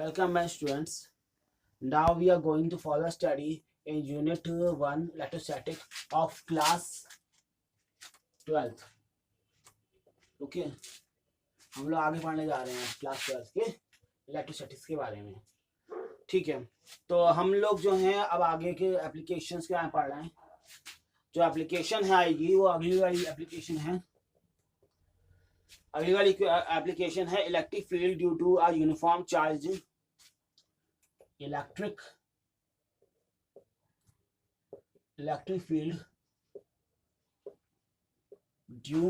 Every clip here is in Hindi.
Welcome my students. Now we are going to further study in unit 1 electrostatic of class 12th. Okay, हम लोग आगे पढ़ने जा रहे हैं क्लास 12 के इलेक्ट्रोस्टैटिक्स के बारे में. ठीक है, तो हम लोग जो हैं अब आगे के एप्लीकेशंस के बारे में पढ़ रहे हैं. जो एप्लीकेशन है आएगी वो अगली वाली एप्लीकेशन है. अगली वाली एप्लीकेशन है electric field due to a uniform charge. Electric field due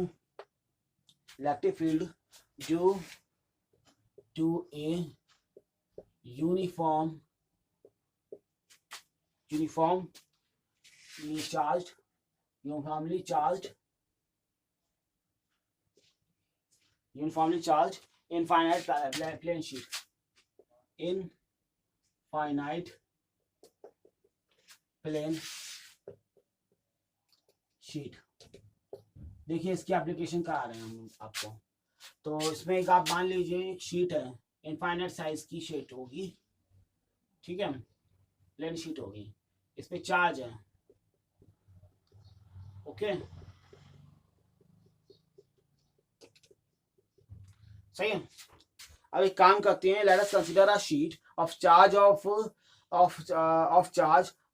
to a uniformly charged infinite plane sheet. Infinite plane sheet. देखिए इसकी एप्लीकेशन का आ रहे हैं हम आपको. तो इसमें एक आप मान लीजिए एक शीट है, इनफाइनाइट साइज की शीट होगी. ठीक है, प्लेन शीट होगी, इस पे चार्ज है. ओके, सही है. अब एक काम करते हैं, late us consider a sheet of charge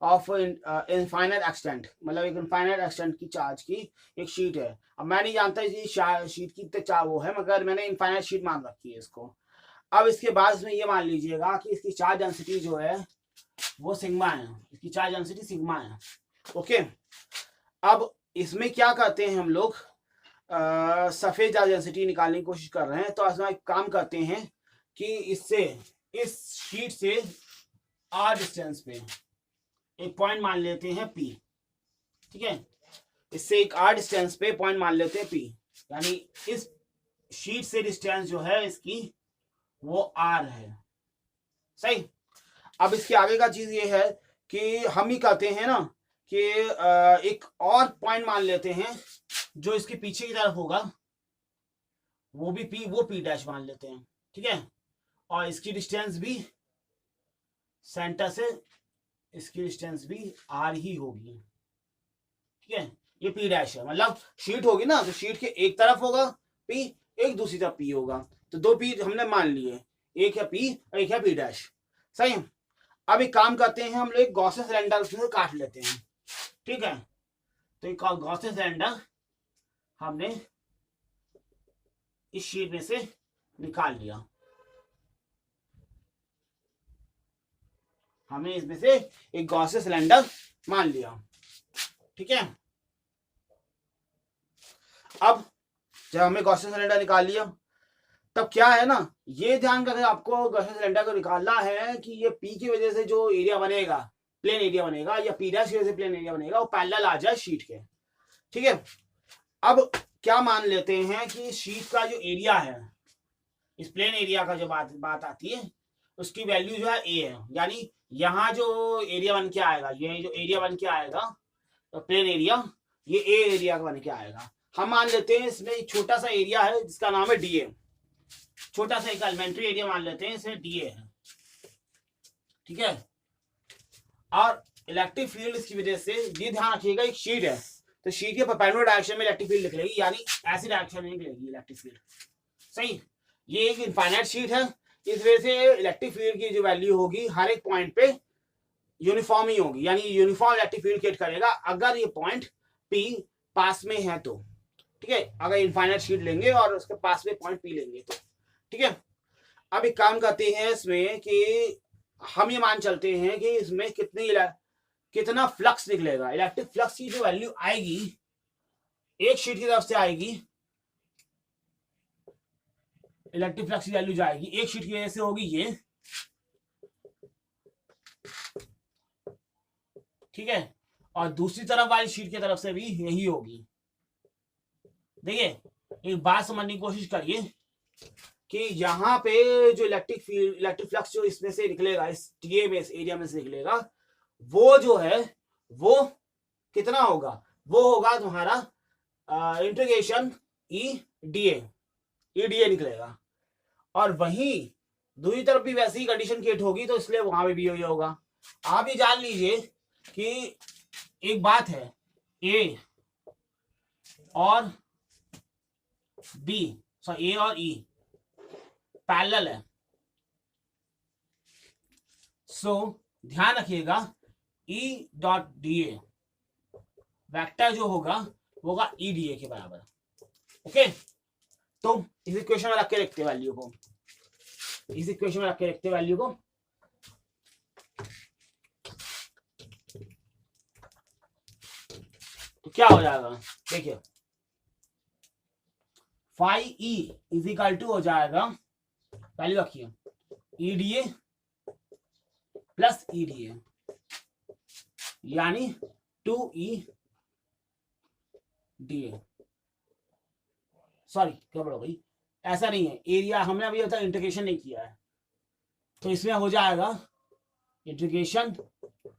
of infinite extent. मतलब एक इनफाइनाइट एक्सटेंट की चार्ज की एक शीट है. अब मैं नहीं जानता ये शीट की कितने वो है, मगर मैंने इनफाइनाइट शीट मान रखी है इसको. अब इसके बाद इसमें ये मान लीजिएगा कि इसकी चार्ज डेंसिटी जो है वो सिग्मा है. इसकी चार्ज डेंसिटी सिग्मा है. ओके, अब इसमें क्या करते हैं हम लोग, सफेद चार्ज डेंसिटी निकालने की कोशिश कर रहे हैं. तो इसमें एक काम करते हैं कि इस शीट से आर डिस्टेंस पे एक पॉइंट मान लेते हैं P. ठीक है, इससे एक आर डिस्टेंस पे पॉइंट मान लेते हैं P. यानी इस शीट से डिस्टेंस जो है इसकी वो R है. सही. अब इसके आगे का चीज ये है कि हम ही कहते हैं ना कि एक और पॉइंट मान लेते हैं जो इसके पीछे की तरफ होगा, वो भी वो P डैश मान लेते हैं. ठीक है, और इसकी डिस्टेंस भी सेंटर से इसकी डिस्टेंस भी R ही होगी. ठीक है, ये P डैश है. मतलब शीट होगी ना, तो शीट के एक तरफ होगा P, एक दूसरी तरफ P होगा. तो दो P हमने मान लिए, एक है P और एक है P डैश. सही है. अब एक काम करते हैं, हम लोग एक गॉसियन सिलेंडर से काट लेते हैं. ठीक है, तो एक गॉसियन सिलेंडर हमने इस शीट में से निकाल लिया. हमने इसमें से एक गॉसियन सिलेंडर मान लिया. ठीक है, अब जब हमने गॉसियन सिलेंडर निकाल लिया, तब क्या है ना, ये ध्यान करके आपको गॉसियन सिलेंडर को निकालना है कि ये P की वजह से जो एरिया बनेगा, प्लेन एरिया बनेगा, या P डैश की वजह से प्लेन एरिया बनेगा, वो पैरेलल आ जाए शीट के. ठीक है, अब क्या मान लेते हैं कि शीट का जो एरिया है, इस प्लेन एरिया का जो बात आती है, उसकी वैल्यू जो है A है. यानी यहाँ जो एरिया बन के आएगा, ये जो एरिया बन के आएगा प्लेन एरिया, ये A एरिया बन के आएगा. हम मान लेते हैं इसमें एक छोटा सा एरिया है जिसका नाम है DA. छोटा सा एक एलिमेंट्री एरिया मान लेते हैं, इसे DA है. ठीक है, और इलेक्ट्रिक फील्ड इसकी वजह से, ये ध्यान रखिएगा, एक शीट है, तो शीट के परपेंडिकुलर डायरेक्शन में इलेक्ट्रिक फील्ड निकलेगी, यानी ऐसी डायरेक्शन में निकलेगी इलेक्ट्रिक फील्ड. सही. ये एक इनफाइनाइट शीट है, इस वजह से इलेक्ट्रिक फील्ड की जो वैल्यू होगी हर एक पॉइंट पे यूनिफॉर्म ही होगी. यानी यूनिफॉर्म इलेक्ट्रिक फील्ड क्रिएट करेगा अगर ये पॉइंट P पास में है तो. ठीक है, अगर इनफाइनाइट शीट लेंगे और उसके पास में पॉइंट P लेंगे तो. ठीक है, अब एक काम करते हैं इसमें कि हम ये मान चलते हैं कि इसमें कितना फ्लक्स निकलेगा. इलेक्ट्रिक फ्लक्स की जो वैल्यू आएगी एक शीट की तरफ से आएगी, इलेक्ट्रिक फ्लक्स की वैल्यू जाएगी एक शीट की वजह से होगी ये. ठीक है, और दूसरी तरफ वाली शीट की तरफ से भी यही होगी. देखिए, एक बात समझने की कोशिश करिए कि यहाँ पे जो इलेक्ट्रिक फ्लक्स जो इसमें से निकलेगा, इस टीए में, इस एरिया में से निकलेगा, वो जो है वो कितना होगा, वो होगा तुम्हारा इंटीग्रेशन ई डी ए निकलेगा. और वही दूसरी तरफ भी वैसी ही कंडीशन क्रिएट होगी, तो इसलिए वहां पे भी यही होगा। आप ये जान लीजिए कि एक बात है, ए और बी, ए और ई पैरेलल है। सो ध्यान रखिएगा, E dot D A vector जो होगा वो होगा ई डी ए के बराबर। ओके, तो इस इक्वेशन में रख के लिखते वैल्यू को, इस इक्वेशन में रख के लिखते वैल्यू को। तो क्या हो जाएगा, देखिए phi E is equal to हो जाएगा, वैल्यू रखिए E D A plus E D A, यानी 2E डी ए। सॉरी गड़बड़ हो गई, ऐसा नहीं है, एरिया हमने अभी तक इंटीग्रेशन नहीं किया है, तो इसमें हो जाएगा integration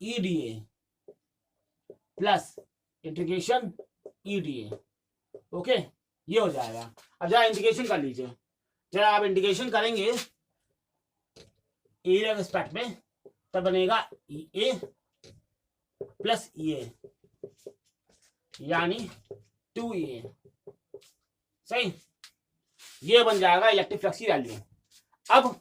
E D A plus integration E D A. Okay, ये हो जाएगा। अब जरा इंटीग्रेशन कर लीजिए, जरा आप इंटीग्रेशन करेंगे एरिया के रिस्पेक्ट में, तब बनेगा ई ए प्लस ई ए, यानी 2E। सही, ये बन जाएगा इलेक्ट्रिक फ्लक्स की वैल्यू। अब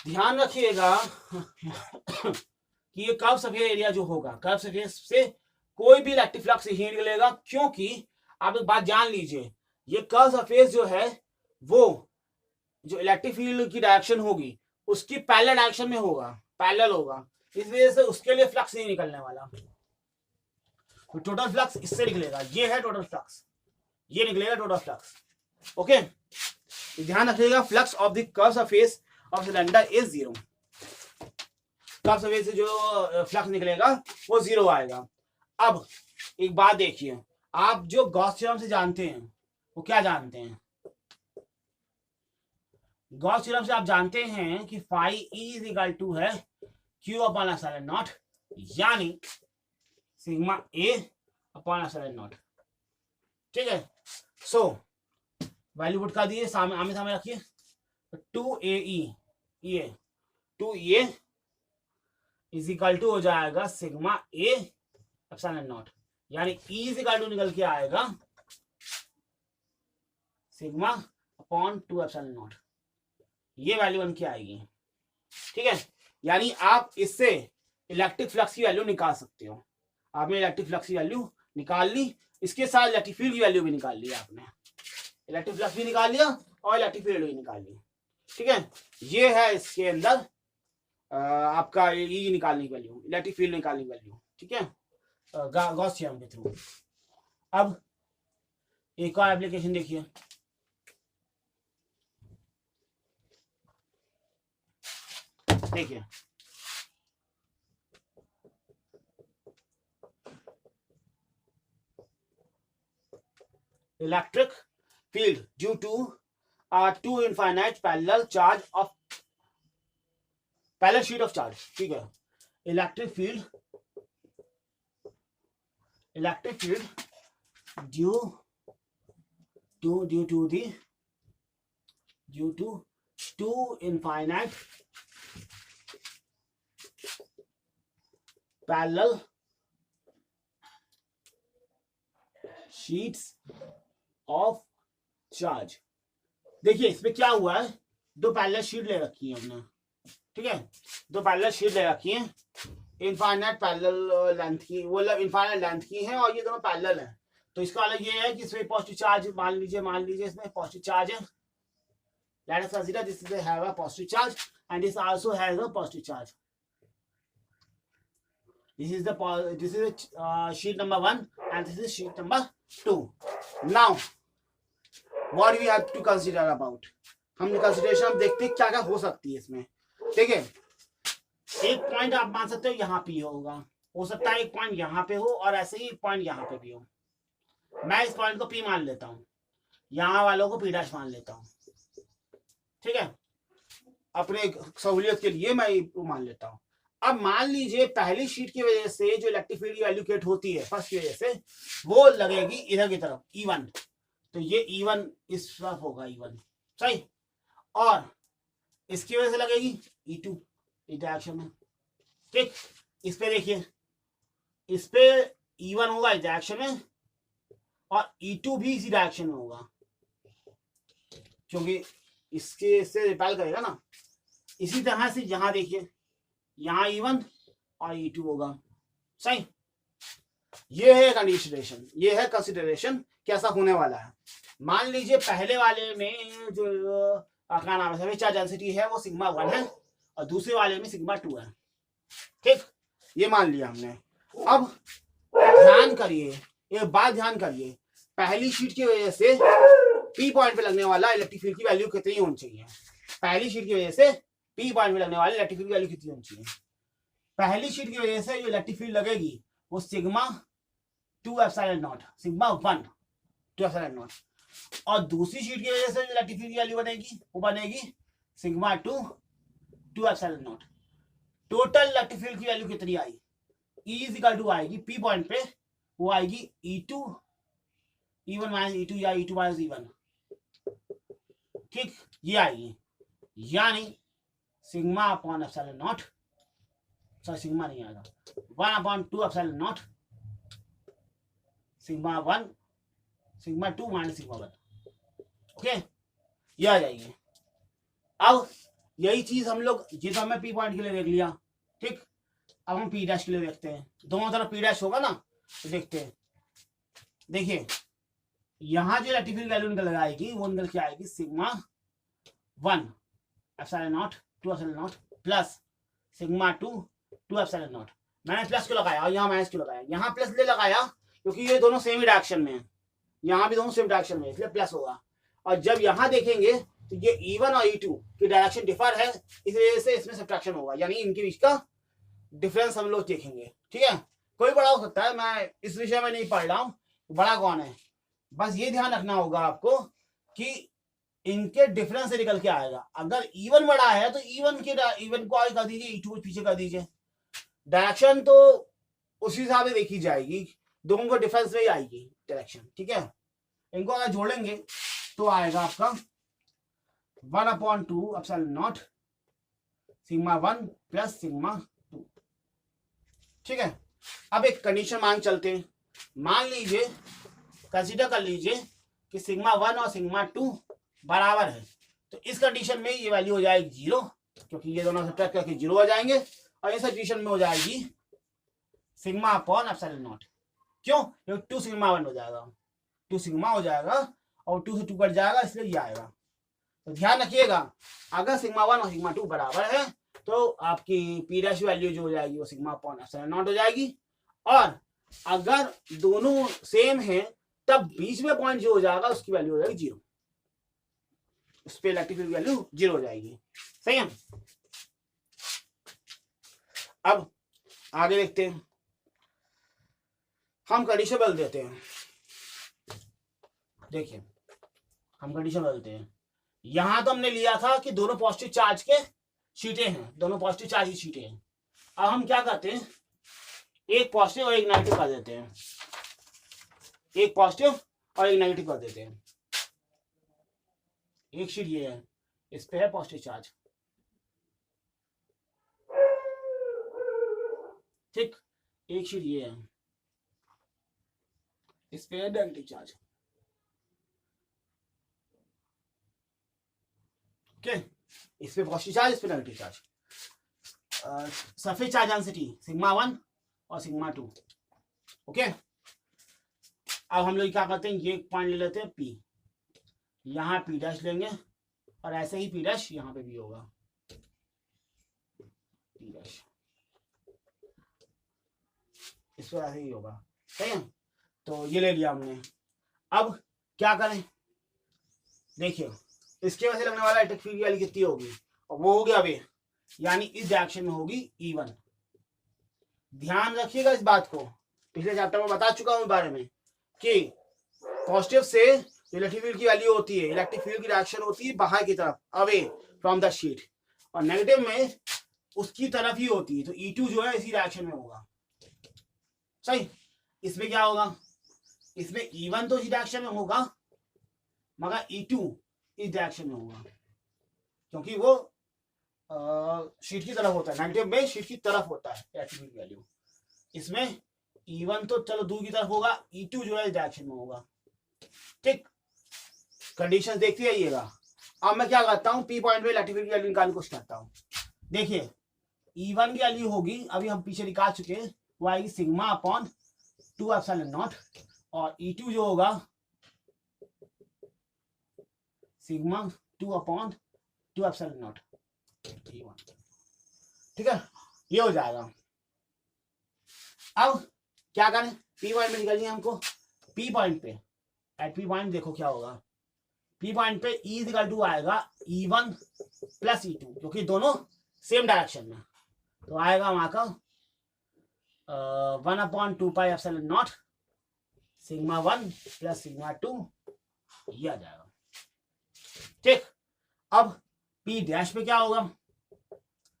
ध्यान रखिएगा कि ये कर्व सरफेस एरिया जो होगा, कर्व सरफेस से कोई भी इलेक्ट्रिक फ्लक्स ही निकलेगा, क्योंकि आप एक बात जान लीजिए, ये कर्व सरफेस जो है वो जो इलेक्ट्रिक फील्ड की डायरेक्शन होगी उसकी पैरेलल डायरेक्शन में होगा, पैरेलल होगा, इस वजह से उसके लिए फ्लक्स नहीं निकलने वाला। तो टोटल फ्लक्स इससे निकलेगा, ये है टोटल फ्लक्स, ये निकलेगा टोटल फ्लक्स। ओके, ध्यान रखिएगा, flux of the curve surface of cylinder is 0। Curve surface से जो फ्लक्स निकलेगा वो 0 आएगा। अब एक बात देखिए, आप जो गॉस थ्योरम से जानते हैं वो क्या जानते हैं, गॉस थ्योरम से आप जानते हैं कि phi E is equal to है क्यू अपॉन एप्सिलॉन नॉट, यानी sigma A upon epsilon not. ठीक है, सो वैल्यू पुट कर दिए, सामने आमने सामने रखिए, 2AE 2E is equal to हो जाएगा सिग्मा ए एप्सिलॉन नॉट, यानी E इज इक्वल टू निकल के आएगा सिग्मा अपॉन 2 एप्सिलॉन नॉट, ये वैल्यू बन के आएगी। ठीक है, यानी आप इससे इलेक्ट्रिक फ्लक्स की वैल्यू निकाल सकते हो। आपने इलेक्ट्रिक फ्लक्स की वैल्यू निकाल ली, इसके साथ इलेक्ट्रिक फील्ड की वैल्यू भी निकाल ली, आपने इलेक्ट्रिक फ्लक्स भी निकाल लिया और इलेक्ट्रिक फील्ड भी निकाल ली। ठीक है, ये है इसके अंदर आपका ई निकालने की वैल्यू, इलेक्ट्रिक फील्ड निकालने की वैल्यू। ठीक है, गॉस थ्योरम के थ्रू। अब एक और एप्लीकेशन देखिए, देखिए electric field due to two infinite parallel charge of parallel sheet of charge. ठीक है, electric field due to two infinite parallel sheets of charge. देखिए इसमें क्या हुआ है, दो पैरेलल शीट ले रखी है हमने। ठीक है, दो पैरेलल शीट ले रखी है, इनफाइनाइट पैरेलल लेंथ की, वो इनफाइनाइट लेंथ की है, और ये दोनों पैरेलल हैं। तो इसका अलग ये है कि इसमें पॉजिटिव चार्ज मान लीजिए इसमें पॉजिटिव चार्ज है, let us consider this is have a positive charge and this also has a positive charge. This is sheet number 1 and this is sheet number 2. Now what we have to consider about, हम कंसिडरेशन देखते हैं क्या क्या हो सकती है इसमें। ठीक है, एक पॉइंट आप मान सकते हो यहाँ पे होगा, हो सकता है एक पॉइंट यहाँ पे हो और ऐसे ही एक पॉइंट यहाँ पे भी हो। मैं इस पॉइंट को P मान लेता हूँ, यहाँ वालों को P' मान लेता हूँ। ठीक है, अपने सहूलियत के लिए मैं मान लेता हूं। अब मान लीजिए पहली शीट की वजह से जो इलेक्ट्रिक फील्ड की वैल्यू क्रिएट होती है फर्स्ट की वजह से, वो लगेगी इधर की तरफ E1, तो ये E1 इस तरफ होगा E1। सही, और इसकी वजह से लगेगी E2 इस डायरेक्शन में। ठीक, इस पे देखिए, इस पे E1 होगा इस डायरेक्शन में और E2 भी इसी डायरेक्शन में होगा, क्योंकि इसके इससे रिपेल करेगा ना। इसी तरह से यहां देखिए, यहाँ E1 और E2 होगा। सही, ये है कंसिडरेशन, ये है कंसिडरेशन कैसा होने वाला है। मान लीजिए पहले वाले में जो क्या नाम है सभी चार्ज डेंसिटी है वो सिग्मा 1 है और दूसरे वाले में सिग्मा 2 है। ठीक, ये मान लिया हमने। अब ध्यान करिए, एक बात ध्यान करिए, पहली शीट की वजह से पी पॉइंट पे लगने वाला इलेक्ट्रिक फील्ड की वैल्यू कितनी होनी चाहिए। पहली शीट की वजह से पी पॉइंट पे लगने वाली इलेक्ट्रिक फील्ड की वैल्यू कितनी होनी चाहिए। पहली शीट की वजह से जो इलेक्ट्रिक फील्ड लगेगी वो sigma 2 epsilon not, sigma 1 2 epsilon not, और दूसरी शीट की वजह से जो इलेक्ट्रिक फील्ड की वैल्यू बनेगी वो बनेगी sigma 2 2 epsilon not. Total electric field की वैल्यू कितनी आई, E इज इक्वल टू आएगी पी पॉइंट पे, वो आएगी E2 E1 माइनस E2 या E2 माइनस E1। ठीक, ये आएगी, यानी sigma upon epsilon not, sorry sigma नहीं आएगा, 1 upon 2 epsilon not sigma 1 sigma 2 minus sigma 1। Okay, ये आ जाएगी। अब यही चीज हम लोग, ये तो हमें पी पॉइंट के लिए देख लिया। ठीक, अब हम पी डैश के लिए देखते हैं, दोनों तरफ पी डैश होगा ना, तो देखते हैं। देखिए यहां जो इलेक्ट्रिक फील्ड वैल्यू निकल आएगी वो निकल के आएगी sigma 1 epsilon not 2 epsilon not plus sigma 2 2 epsilon not. मैंने प्लस क्यों लगाया और यहाँ माइनस क्यों लगाया, यहाँ प्लस ले लगाया क्योंकि ये दोनों सेम ही डायरेक्शन में है, यहाँ भी दोनों सेम डायरेक्शन में, इसलिए प्लस होगा। और जब यहाँ देखेंगे तो ये E1 और E2 की डायरेक्शन डिफर है, इस वजह से इसमें सब्ट्रैक्शन होगा, यानी इनके बीच का डिफरेंस हम लोग देखेंगे। ठीक है, कोई बड़ा हो सकता है, मैं इस विषय में नहीं पढ़ रहा हूँ बड़ा कौन है, बस ये ध्यान रखना होगा आपको कि इनके डिफरेंस से निकल के आएगा। अगर E1 बड़ा है तो E1 को आगे कर दीजिए, E2 को पीछे कर दीजिए, डायरेक्शन तो उसी हिसाब से देखी जाएगी, दोनों को डिफरेंस में ही आएगी डायरेक्शन। ठीक है, इनको अगर जोड़ेंगे तो आएगा आपका 1 upon 2 epsilon not sigma 1 plus sigma 2। ठीक है, अब एक कंडीशन मान चलते हैं, मान लीजिए कंसीडर कर लीजिए कि सिग्मा 1 और सिग्मा 2 बराबर है, तो इस कंडीशन में ये वैल्यू हो जाएगी 0, क्योंकि ये दोनों सब्ट्रैक्ट करके 0 हो जाएंगे, और इस कंडीशन में हो जाएगी सिग्मा अपॉन एप्सिलॉन नॉट। क्यों, क्योंकि 2 सिग्मा 1 हो जाएगा, 2 सिग्मा हो जाएगा और 2 से 2 कट जाएगा, इसलिए ये आएगा। तो ध्यान रखिएगा, अगर सिग्मा 1 और सिग्मा 2 बराबर है तो आपकी पी डैश वैल्यू जो हो जाएगी वो सिग्मा अपॉन एप्सिलॉन नॉट हो जाएगी, और अगर दोनों सेम हैं तब बीच में पॉइंट जो हो जाएगा उसकी वैल्यू हो जाएगी 0, उस पे इलेक्ट्रिक फील्ड वैल्यू 0 हो जाएगी। सही है, अब आगे देखते हैं, हम कंडीशन बदल देते हैं। देखिए हम कंडीशन बदलते हैं, यहां तो हमने लिया था कि दोनों पॉजिटिव चार्ज के शीटें हैं, दोनों पॉजिटिव चार्ज की शीटें हैं। अब हम क्या करते हैं, एक पॉजिटिव और एक नेगेटिव कर देते हैं, एक पॉजिटिव और एक नेगेटिव कर देते हैं। एक शीट ये है, इस पे है पॉजिटिव चार्ज, ठीक, एक शीट ये है, इस पे है नेगेटिव चार्ज। ओके, इस पे पॉजिटिव चार्ज, इस पे negative charge. Surface charge density sigma 1 और सिग्मा 2। ओके, अब हम लोग क्या करते हैं, ये पॉइंट ले लेते हैं P, यहाँ P डैश लेंगे और ऐसे ही P डैश यहाँ पे भी होगा, P डैश इस पर ऐसे ही होगा। सही है, तो ये ले लिया हमने। अब क्या करें, देखिए इसके वजह से लगने वाला इलेक्ट्रिक फील्ड वैल्यू कितनी होगी, और वो हो गया अभी, यानी इस डायरेक्शन में होगी E1। ध्यान रखिएगा इस बात को, पिछले चैप्टर में बता चुका हूं इस बारे में कि पॉजिटिव से इलेक्ट्रिक फील्ड की वैल्यू होती है, इलेक्ट्रिक फील्ड की डायरेक्शन होती है बाहर की तरफ, अवे फ्रॉम द शीट, और नेगेटिव में उसकी तरफ ही होती है, तो E2 जो है इसी डायरेक्शन में होगा। सही, इसमें क्या होगा, इसमें E1 तो इसी डायरेक्शन में होगा मगर E2 इस डायरेक्शन में होगा, क्योंकि वो शीट की तरफ होता है, नेगेटिव में शीट की तरफ होता है इलेक्ट्रिक वैल्यू। इसमें E1 तो चलो दूर की तरफ होगा, E2 जो है इस डायरेक्शन में होगा। ठीक, कंडीशन देखते रहिएगा। अब मैं क्या करता हूँ, पी पॉइंट पे इलेक्ट्रिक की वैल्यू निकालने की कोशिश करता हूँ। देखिए E1 की वैल्यू होगी, अभी हम पीछे निकाल चुके हैं, वो आएगी सिग्मा अपॉन 2 एप्सिलॉन नॉट, और E2 जो होगा सिग्मा 2 अपॉन 2 एप्सिलॉन नॉट। ठीक है, ये हो जाएगा। अब क्या करें, पी पॉइंट पे निकलिए हमको। पी पॉइंट पे, एट पी पॉइंट देखो क्या होगा, पी पॉइंट पे E इक्वल टू आएगा E1 प्लस E2, क्योंकि दोनों सेम डायरेक्शन में, तो आएगा वहां का 1 upon 2 pi epsilon not sigma 1 plus sigma 2, ये आ जाएगा। ठीक, अब P डैश पे क्या होगा,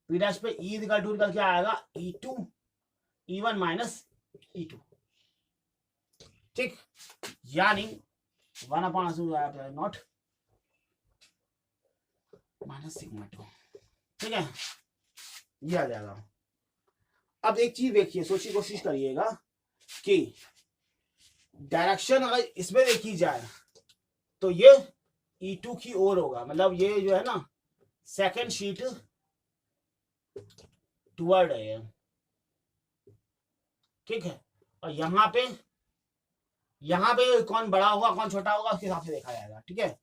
P डैश पे E इक्वल टू निकल के आएगा E2 E1 माइनस E2। ठीक, यानी 1 अपॉन नॉट माइनस सिग्मा 2। ठीक है, ये आ जाएगा। अब एक चीज देखिए, सोचिए, कोशिश करिएगा कि डायरेक्शन अगर इसमें देखी जाए तो ये E2 की ओर होगा, मतलब ये जो है ना सेकंड शीट टुवर्ड है। ठीक है, और यहाँ पे कौन बड़ा होगा कौन छोटा होगा उसके हिसाब से देखा जाएगा। ठीक है,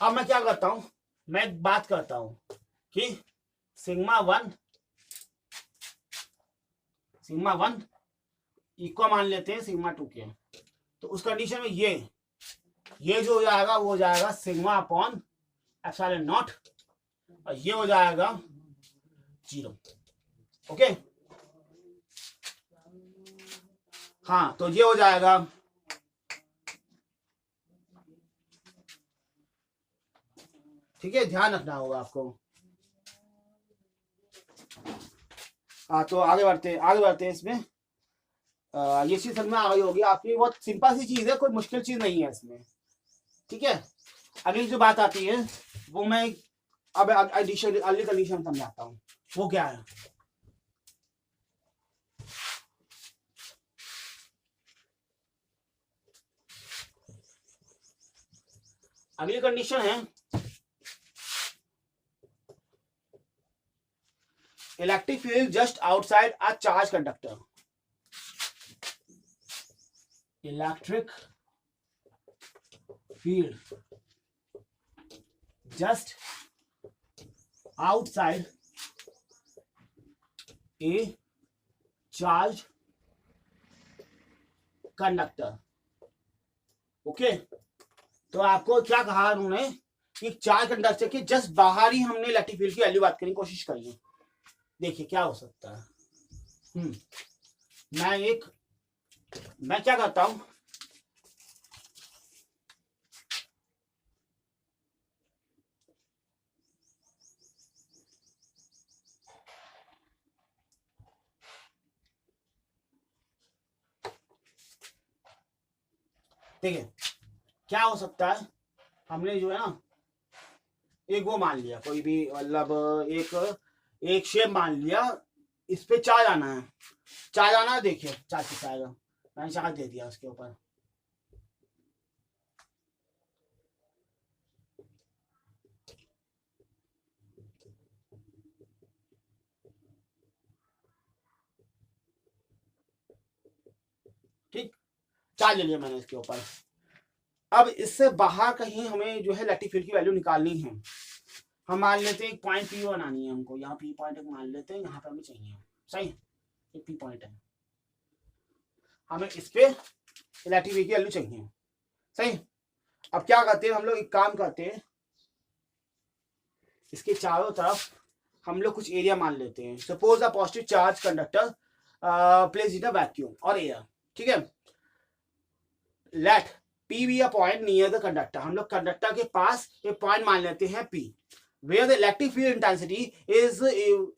अब मैं क्या करता हूं, मैं एक बात करता हूं कि सिग्मा 1 इक्वल मान लेते हैं सिग्मा 2 के, तो उस कंडीशन में ये जो हो जाएगा वो हो जाएगा सिग्मा अपॉन एप्सिलॉन नॉट, और ये हो जाएगा 0। ओके, हाँ, तो ये हो जाएगा। ठीक है, ध्यान रखना होगा आपको। तो आगे बढ़ते इसमें। ये चीज समझ में आ गई होगी आपकी, बहुत सिंपल सी चीज है, कोई मुश्किल चीज नहीं है इसमें। ठीक है, अगली जो बात आती है वो मैं अब अगली कंडीशन समझाता हूँ, वो क्या है। अगली कंडीशन है electric field just outside a charge conductor. Electric field just outside A charge conductor. Okay, तो आपको क्या कहा उन्होंने कि चार्ज कंडक्टर के जस्ट बाहर ही हमने इलेक्ट्रिक फील्ड की वैल्यू बात करने की कोशिश करी है। देखिए क्या हो सकता है। मैं क्या करता हूं, ठीक है, क्या हो सकता है, हमने जो है ना एक वो मान लिया, कोई भी मतलब एक शेप मान लिया, इस पे चार्ज आना है। देखिए चार्ज कितना आएगा, मैंने चार्ज दे दिया उसके ऊपर। ठीक, चार्ज ले लिया मैंने इसके ऊपर। अब इससे बाहर कहीं हमें जो है इलेक्ट्रिक फील्ड की वैल्यू निकालनी है। हम मान लेते हैं एक पॉइंट पी बनानी है हमको, यहाँ पी पॉइंट मान लेते हैं, यहाँ पे हमें चाहिए, सही, एक पी पॉइंट है, हमें इस पे इलेक्ट्रिक फील्ड की वैल्यू चाहिए, सही। अब क्या करते हैं हम लोग, एक काम करते हैं, इसके चारों तरफ हम लोग कुछ एरिया मान लेते हैं। Suppose a positive charge conductor place in a vacuum और एयर। ठीक है, late P be a point near the conductor। हम लोग कंडक्टर के पास एक पॉइंट मान लेते हैं P, where the electric field intensity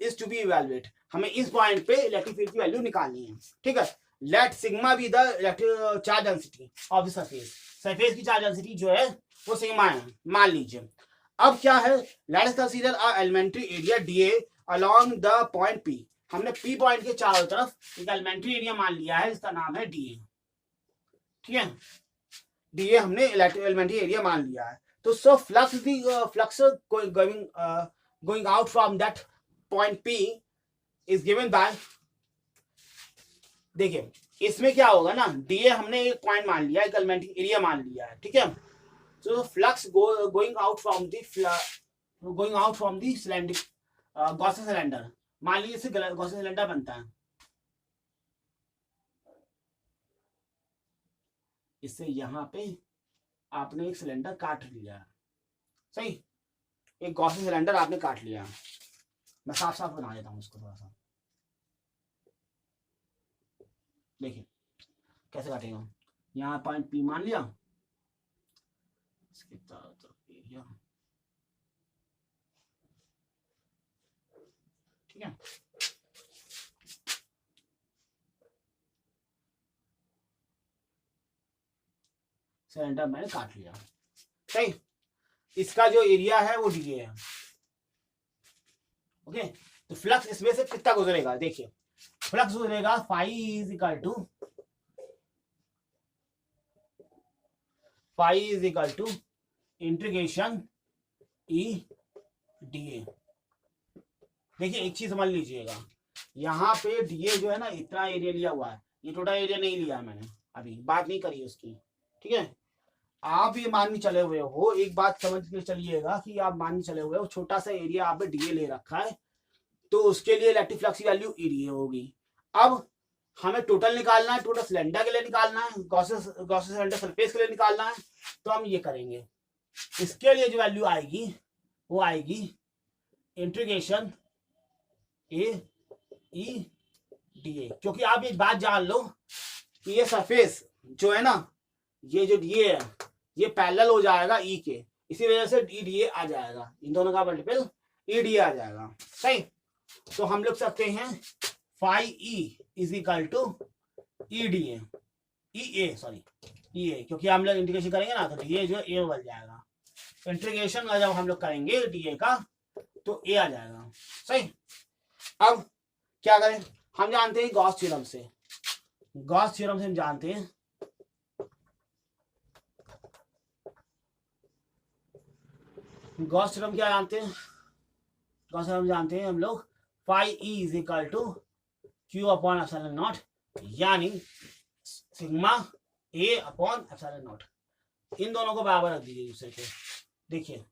is to be evaluated। हमें इस पॉइंट पे इलेक्ट्रिक फील्ड की वैल्यू निकालनी है। ठीक है, let sigma be the electric charge density of the surface. Surface की चार्ज डेंसिटी जो है वो सिग्मा है मान लीजिए। अब क्या है, let us consider a elementary area DA along the point P. हमने पी पॉइंट के चारों तरफ एक एलिमेंट्री एरिया मान लिया है जिसका नाम है डीए। ठीक है, डीए हमने एलिमेंट्री एरिया मान लिया है। तो so flux going out from that point P is given by, देखिए इसमें क्या होगा ना, डीए हमने एक पॉइंट मान लिया, एक एलिमेंट्री एरिया मान लिया है। ठीक है, so flux going out from the cylinder, Gaussian cylinder, मान लीजिए इससे Gaussian cylinder बनता है, इससे यहाँ पे आपने एक सिलेंडर काट लिया, सही, एक Gaussian cylinder आपने काट लिया। मैं साफ साफ बना देता हूँ इसको थोड़ा सा, देखिए कैसे काटेगा। यहाँ पॉइंट पी मान लिया, इसके चारों तरफ एरिया, ठीक है, सिलेंडर मैंने काट लिया, सही, इसका जो एरिया है वो डीए है। ओके, तो फ्लक्स इसमें से कितना गुजरेगा, देखिए फ्लक्स गुजरेगा phi is equal to integration E DA. देखिए एक चीज समझ लीजिएगा, यहाँ पे डीए जो है ना इतना एरिया लिया हुआ है, ये टोटल एरिया नहीं लिया मैंने, अभी बात नहीं करी उसकी। ठीक है, आप ये मान के चले हुए हो, एक बात समझ के चलिएगा कि आप मान के चले हुए हो छोटा सा एरिया आपने डीए ले रखा है, तो उसके लिए इलेक्ट्रिक फ्लक्स की वैल्यू ईडीए होगी। अब हमें टोटल निकालना है, टोटल सिलेंडर के लिए निकालना है, गॉसियन सिलेंडर सरफेस के लिए निकालना है, तो हम ये करेंगे। इसके लिए जो वैल्यू आएगी वो आएगी इंटीग्रेशन ए ई डीए, क्योंकि आप ये बात जान लो कि ये सरफेस जो है ना, ये जो डीए है ये पैरेलल हो जाएगा ई के, इसी वजह से ई डीए आ जाएगा, इन दोनों का मल्टीपल ई डीए आ जाएगा, सही। तो हम लिख सकते हैं phi E is equal to E D A sorry E A, क्योंकि हम लोग इंटीग्रेशन करेंगे ना तो ये जो ए बन जाएगा, इंटीग्रेशन जब हम लोग करेंगे डी ए का तो ए आ जाएगा, सही। अब क्या करें, हम जानते हैं गॉस थ्योरम से, गॉस थ्योरम से हम जानते हैं गॉस थ्योरम क्या जानते हैं, गॉस थ्योरम जानते हैं हम लोग phi E is equal to Q upon epsilon not, यानी sigma A upon epsilon naught, इन दोनों को बराबर रख दीजिए दूसरे के। देखिए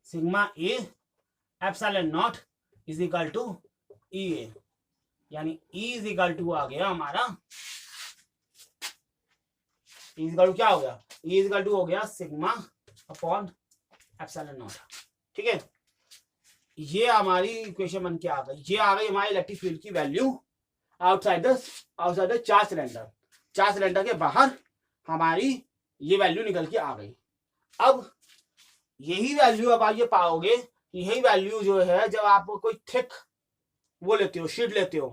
sigma A epsilon naught is equal to E A, यानी ई इज इक्वल टू आ गया हमारा, ई इज इक्वल टू क्या हो गया, ई इज इक्वल टू हो गया सिग्मा अपॉन एप्सिलॉन नॉट। ठीक है, ये हमारी इक्वेशन बन के आ गई, ये आ गई हमारी इलेक्ट्रिक फील्ड की value outside the charge cylinder, charge cylinder के बाहर हमारी ये वैल्यू निकल के आ गई। अब यही वैल्यू अब आप ये पाओगे, यही वैल्यू जो है जब आप कोई थिक वो लेते हो, शीट लेते हो,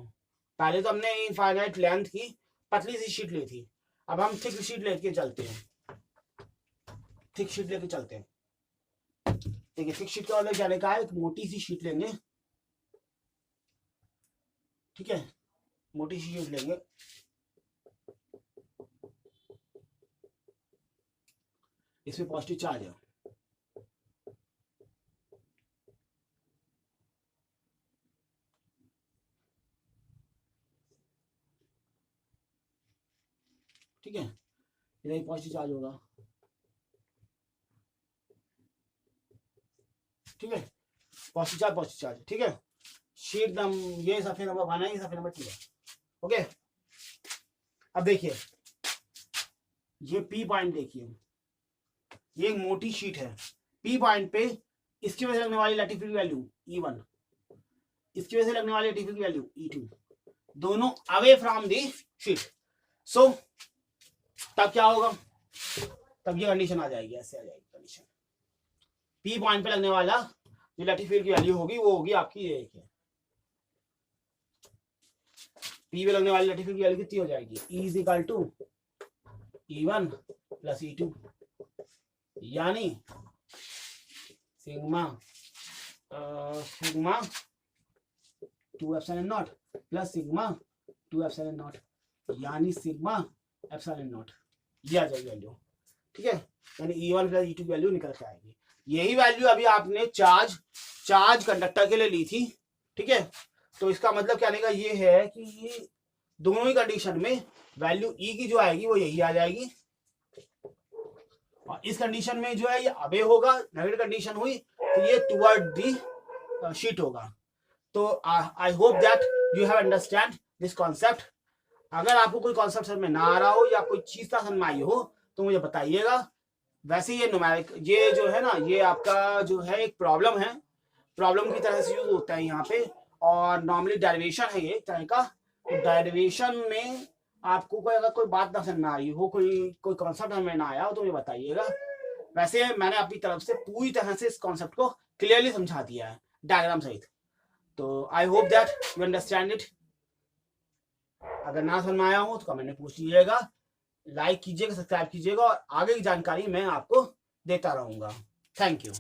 पहले तो हमने इनफाइनाइट लेंथ की पतली सी शीट ली थी, अब हम थिक शीट लेके चलते हैं, थिक शीट लेके चलते हैं। देखिए थिक शीट का मतलब जाने का है, एक मोटी सी शीट लेंगे, ठीक है, मोटी सी शीट लेंगे, इसमें पॉजिटिव चार्ज है, ठीक है, इधर पॉजिटिव चार्ज होगा, ठीक है, पॉजिटिव चार्ज, ठीक है, शीट ये सफेद नंबर 1 है, ये सफेद नंबर 2 है। ओके, अब देखिए ये पी पॉइंट, देखिए ये एक मोटी शीट है, पी पॉइंट पे इसकी वजह से लगने वाली इलेक्ट्रिक फील्ड वैल्यू E1, इसकी वजह से लगने वाली इलेक्ट्रिक फील्ड वैल्यू E2, दोनों अवे फ्रॉम दी शीट। सो तब क्या होगा, तब ये कंडीशन आ जाएगी, ऐसे आ जाएगी कंडीशन, पी पॉइंट पे लगने वाला जो इलेक्ट्रिक फील्ड की वैल्यू होगी वो होगी आपकी ये, देखिए पी पे लगने वाली इलेक्ट्रिक फील्ड की वैल्यू कितनी हो जाएगी, E is equal to E1 plus E2, यानी sigma sigma 2 epsilon not plus sigma 2 epsilon not, यानी सिग्मा एप्सिलॉन नॉट, ये आ जाएगी वैल्यू। ठीक है, यानी E1 प्लस E2 की वैल्यू निकल के आएगी। यही वैल्यू अभी आपने चार्ज कंडक्टर के लिए ली थी। ठीक है, तो इसका मतलब कहने का ये है कि ये दोनों ही कंडीशन में वैल्यू E की जो आएगी वो यही आ जाएगी, और इस कंडीशन में जो है ये अबे होगा, नेगेटिव कंडीशन हुई तो ये टुवर्ड दी शीट होगा। तो I hope that you have understand this concept. अगर आपको कोई कॉन्सेप्ट समझ में ना आ रहा हो या कोई चीज समझ में आई हो तो मुझे बताइएगा। वैसे ये न्यूमेरिक, ये जो है ना, ये आपका जो है एक प्रॉब्लम है, प्रॉब्लम की तरह से यूज होता है यहाँ पे, और नॉर्मली डेरिवेशन है ये एक तरह का। तो डेरिवेशन में आपको कोई अगर कोई बात ना समझ में आई हो, कोई कॉन्सेप्ट हमें ना आया हो तो मुझे बताइएगा। वैसे मैंने अपनी तरफ से पूरी तरह से इस कॉन्सेप्ट को क्लियरली समझा दिया है डायग्राम सहित। तो I hope that you understand it. अगर ना समझ में आया हो तो कमेंट में पूछ लीजिएगा, लाइक कीजिएगा, सब्सक्राइब कीजिएगा, और आगे की जानकारी मैं आपको देता रहूंगा। Thank you.